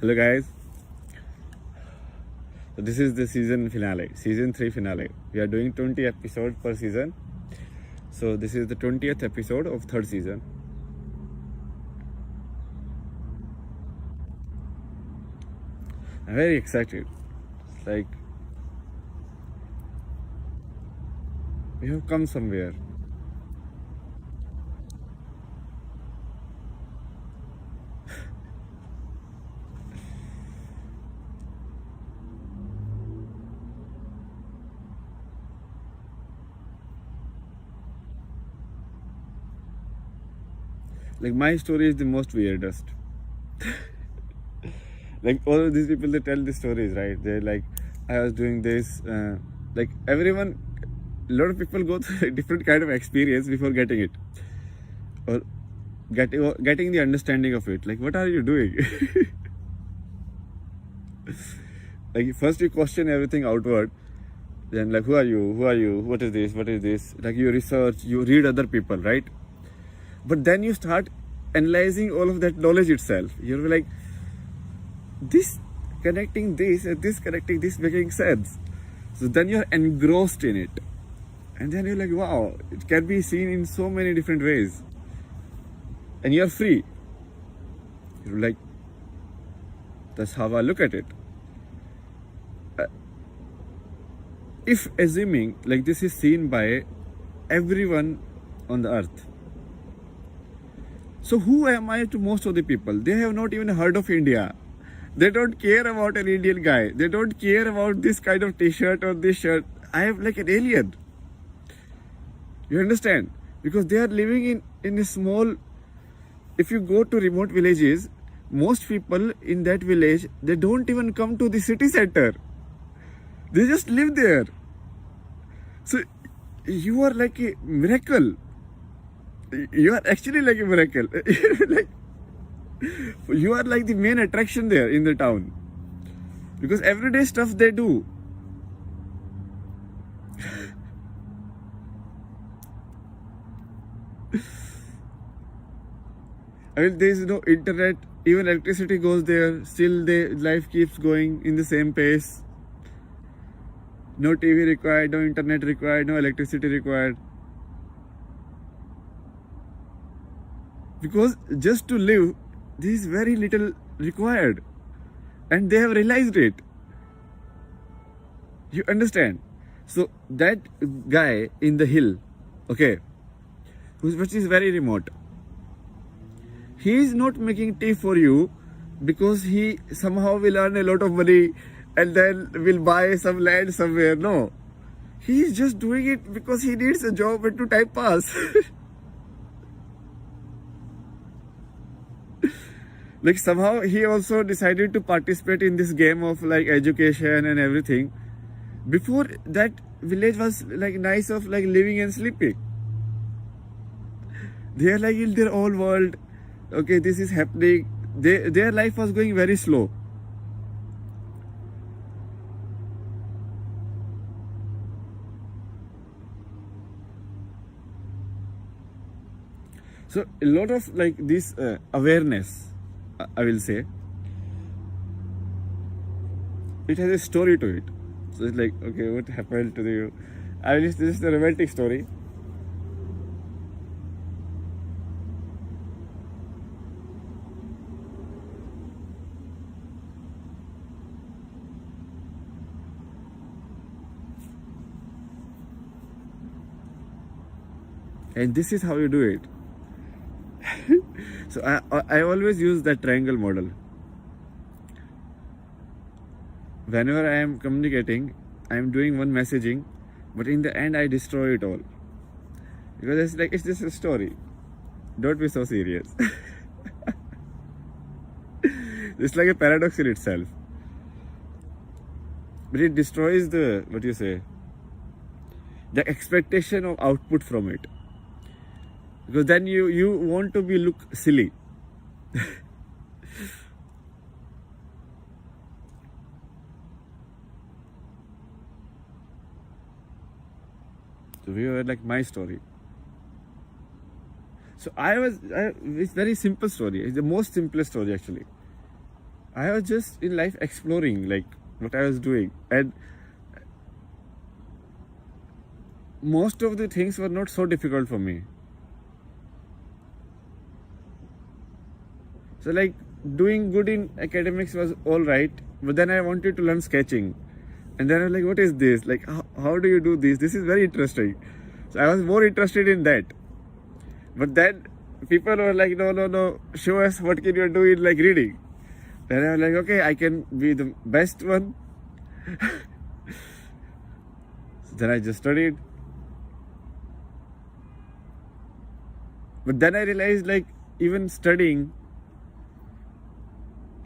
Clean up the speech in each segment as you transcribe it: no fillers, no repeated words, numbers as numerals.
Hello guys. So this is the season finale, season 3 finale. We are doing 20 episodes per season. So this is the 20th episode of third season. I'm very excited. It's like we have come somewhere. Like my story is the most weirdest. Like all of these people, they tell the stories, right? They're like, I was doing this. Like everyone, a lot of people go through a different kind of experience before getting it, or getting the understanding of it. Like, what are you doing? Like first you question everything outward, then like, who are you? Who are you? What is this? What is this? Like you research, you read other people, right? But then you start analyzing all of that knowledge itself. You're like, this connecting this and this connecting this making sense. So then you're engrossed in it. And then you're like, wow, it can be seen in so many different ways. And you're free. You're like, that's how I look at it. If assuming like this is seen by everyone on the earth, so who am I to most of the people? They have not even heard of India. They don't care about an Indian guy. They don't care about this kind of t-shirt or this shirt. I am like an alien. You understand? Because they are living in a small... If you go to remote villages, most people in that village, they don't even come to the city center. They just live there. So you are like a miracle. You are actually like a miracle. Like, you are like the main attraction there in the town. Because everyday stuff they do. I mean, there is no internet, even electricity goes there, still life keeps going in the same pace. No TV required, no internet required, no electricity required. Because just to live, there is very little required. And they have realized it. You understand? So that guy in the hill, okay, which is very remote, he is not making tea for you because he somehow will earn a lot of money and then will buy some land somewhere. No. He is just doing it because he needs a job and to time pass. Like somehow he also decided to participate in this game of like education and everything. Before that village was like nice of like living and sleeping. They are like in their own world. Okay, this is happening. Their life was going very slow. So a lot of like this awareness, I will say, it has a story to it. So it's like, okay, what happened to you? This is the romantic story. And this is how you do it. So I always use that triangle model. Whenever I am communicating, I am doing one messaging, but in the end I destroy it all. Because it's just a story. Don't be so serious. It's like a paradox in itself. But it destroys the, what you say, the expectation of output from it. Because then you want to be look silly. So we were like my story. So it's very simple story. It's the most simplest story actually. I was just in life exploring like what I was doing, and most of the things were not so difficult for me. So like doing good in academics was all right, but then I wanted to learn sketching, and then I was like, what is this? Like how do you do this? This is very interesting. So I was more interested in that. But then people were like, no, show us what can you do in like reading. Then I was like, okay, I can be the best one. Then I just studied. But then I realized like even studying,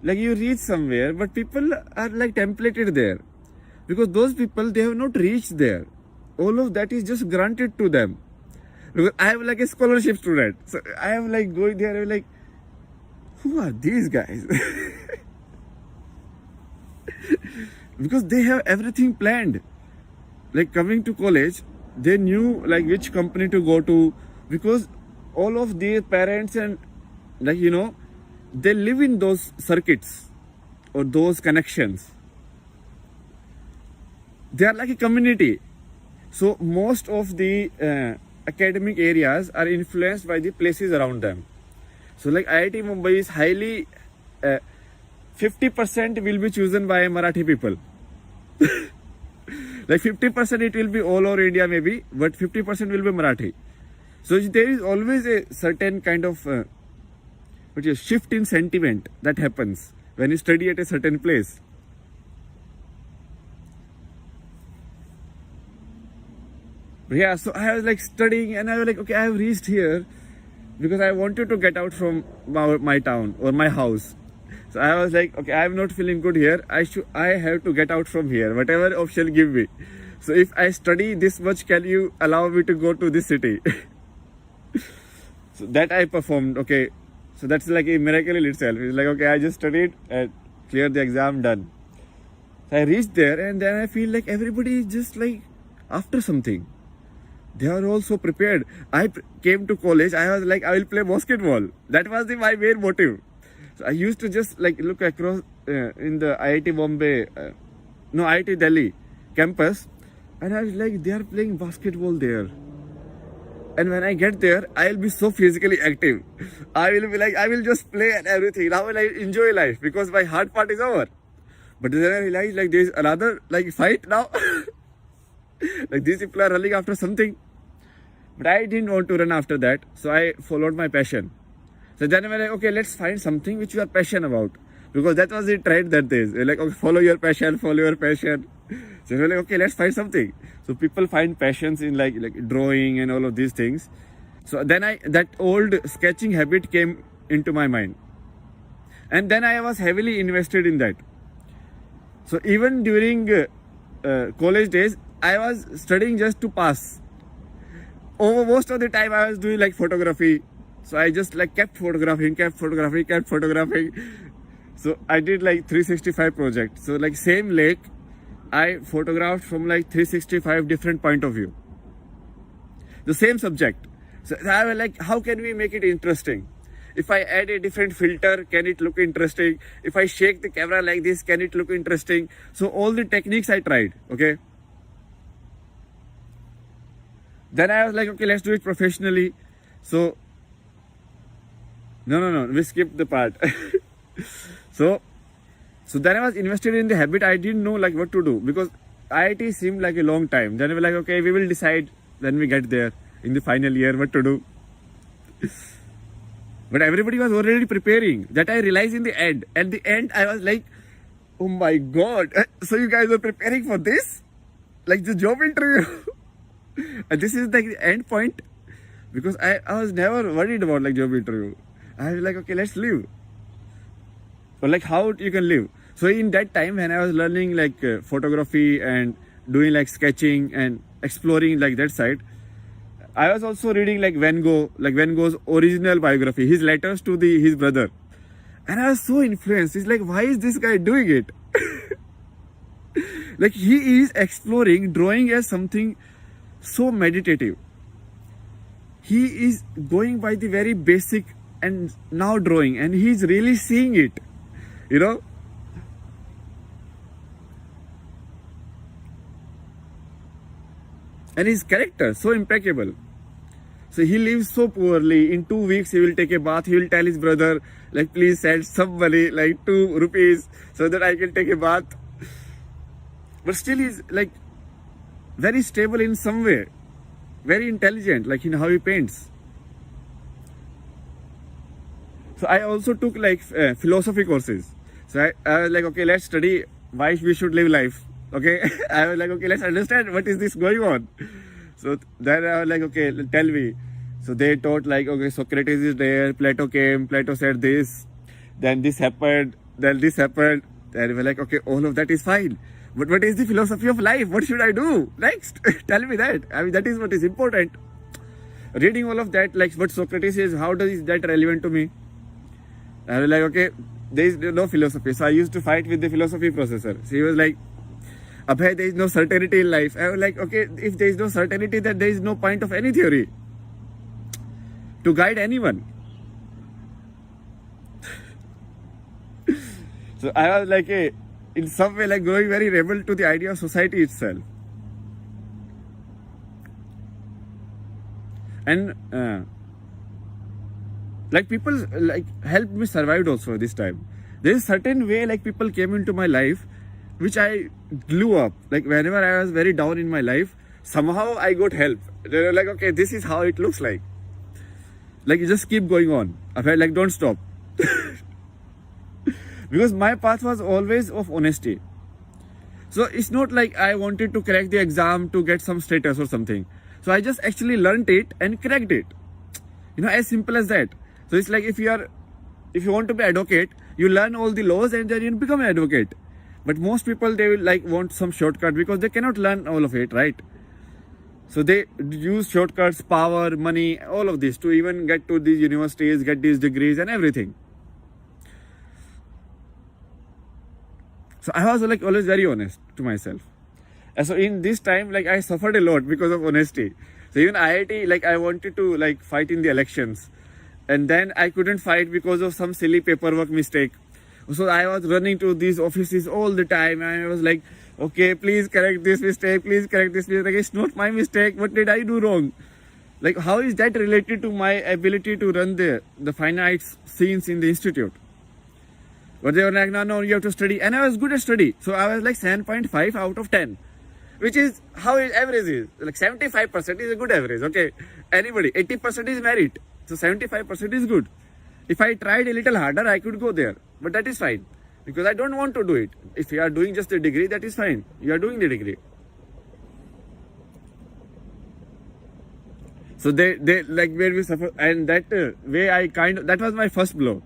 like you reach somewhere, but people are like templated there. Because those people, they have not reached there. All of that is just granted to them. Because I am like a scholarship student. So I am like going there, I'm like, who are these guys? Because they have everything planned. Like coming to college, they knew like which company to go to, because all of their parents and like, they live in those circuits or those connections. They are like a community. So most of the academic areas are influenced by the places around them. So like IIT Mumbai is highly 50% will be chosen by Marathi people. Like 50% it will be all over India maybe, but 50% will be Marathi. So there is always a certain kind of shift in sentiment that happens when you study at a certain place. Yeah, so I was like studying and I was like, okay, I have reached here because I wanted to get out from my town or my house. So I was like, okay, I'm not feeling good here. I have to get out from here, whatever option give me. So if I study this much, can you allow me to go to this city? So that I performed, okay. So that's like a miracle in itself. It's like, okay, I just studied and cleared the exam, done. So I reached there and then I feel like everybody is just like after something. They are all so prepared. I came to college, I was like, I will play basketball. That was my main motive. So I used to just like look across in the IIT Bombay, IIT Delhi campus, and I was like, they are playing basketball there. And when I get there, I'll be so physically active. I will be like, I will just play and everything. Now I will enjoy life because my hard part is over. But then I realized like there is another like fight now. Like these people are running after something. But I didn't want to run after that. So I followed my passion. So then I was like, okay, let's find something which you are passionate about. Because that was the trend that days. Like, okay, follow your passion, follow your passion. So we're like, okay, let's find something. So people find passions in like drawing and all of these things. So then that old sketching habit came into my mind. And then I was heavily invested in that. So even during college days, I was studying just to pass. Over most of the time I was doing like photography. So I just like kept photographing. So I did like 365 projects. So like same lake, I photographed from like 365 different point of view. The same subject. So I was like, how can we make it interesting? If I add a different filter, can it look interesting? If I shake the camera like this, can it look interesting? So all the techniques I tried, okay? Then I was like, okay, let's do it professionally. So, no, we skipped the part. So then I was invested in the habit. I didn't know like what to do because IIT seemed like a long time. Then we were like, okay, we will decide when we get there in the final year what to do. But everybody was already preparing. That I realized in the end. At the end, I was like, oh my God. So you guys are preparing for this? Like the job interview? And this is like the end point. Because I was never worried about like job interview. I was like, okay, let's live. Or like how you can live. So in that time when I was learning like photography and doing like sketching and exploring like that side, I was also reading like Van Gogh's original biography, his letters to his brother. And I was so influenced. It's like, why is this guy doing it? Like he is exploring drawing as something so meditative. He is going by the very basic and now drawing and he's really seeing it, you know. And his character, so impeccable. So he lives so poorly. In 2 weeks, he will take a bath. He will tell his brother, like, please send some money, like 2 rupees, so that I can take a bath. But still, he's like very stable in some way, very intelligent, like in how he paints. So I also took like philosophy courses. So I was like, okay, let's study why we should live life. Okay, I was like, okay, let's understand what is this going on. So then I was like, okay, tell me. So they taught like, okay, Socrates is there, Plato came, Plato said this, then this happened, then this happened. And we were like, okay, all of that is fine. But what is the philosophy of life? What should I do next? Tell me that. I mean, that is what is important. Reading all of that, like what Socrates says, how is that relevant to me? I was like, okay, there is no philosophy. So I used to fight with the philosophy professor. So he was like, Abhay, there is no certainty in life. I was like, okay, if there is no certainty, then there is no point of any theory to guide anyone. So I was like, in some way, like going very rebel to the idea of society itself. And like people like helped me survive also this time. There is certain way like people came into my life which I blew up. Like whenever I was very down in my life, somehow I got help. They were like, okay, this is how it looks like. Like you just keep going on. I felt like don't stop. Because my path was always of honesty. So it's not like I wanted to crack the exam to get some status or something. So I just actually learned it and cracked it. You know, as simple as that. So it's like if you want to be advocate, you learn all the laws and then you become an advocate. But most people, they will like want some shortcut because they cannot learn all of it, right? So they use shortcuts, power, money, all of this to even get to these universities, get these degrees and everything. So I was like always very honest to myself. And so in this time, like I suffered a lot because of honesty. So even IIT, like I wanted to like fight in the elections. And then I couldn't fight because of some silly paperwork mistake. So I was running to these offices all the time and I was like, okay, please correct this mistake, please correct this mistake. Like, it's not my mistake. What did I do wrong? Like, how is that related to my ability to run the finite scenes in the institute? But they were like, no, you have to study. And I was good at study. So I was like 7.5 out of 10, which is how average is. Like 75% is a good average, okay? Anybody, 80% is merit. So 75% is good. If I tried a little harder, I could go there. But that is fine. Because I don't want to do it. If you are doing just a degree, that is fine. You are doing the degree. So they like made me suffer. And that way that was my first blow.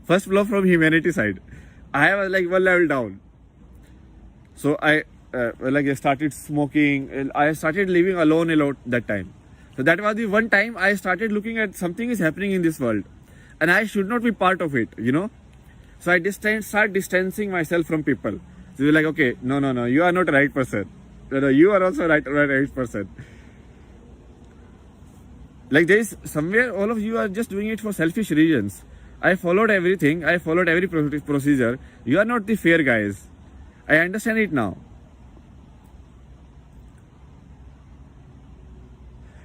First blow from humanity side. I was like one level down. So I started smoking. I started living alone a lot that time. So that was the one time I started looking at something is happening in this world. And I should not be part of it, you know. So I start distancing myself from people. So you're like, okay, no, you are not the right person. No, you are also right person. Like there is somewhere all of you are just doing it for selfish reasons. I followed everything. I followed every procedure. You are not the fair guys. I understand it now.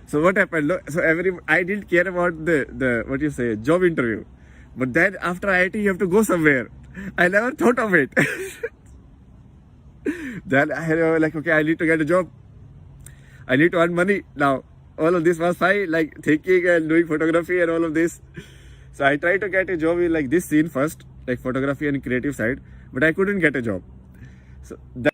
So what happened? So I didn't care about the job interview. But then after IIT, you have to go somewhere. I never thought of it. Then I was like, okay, I need to get a job. I need to earn money. Now, all of this was fine, like thinking and doing photography and all of this. So I tried to get a job in like this scene first, like photography and creative side, but I couldn't get a job. So that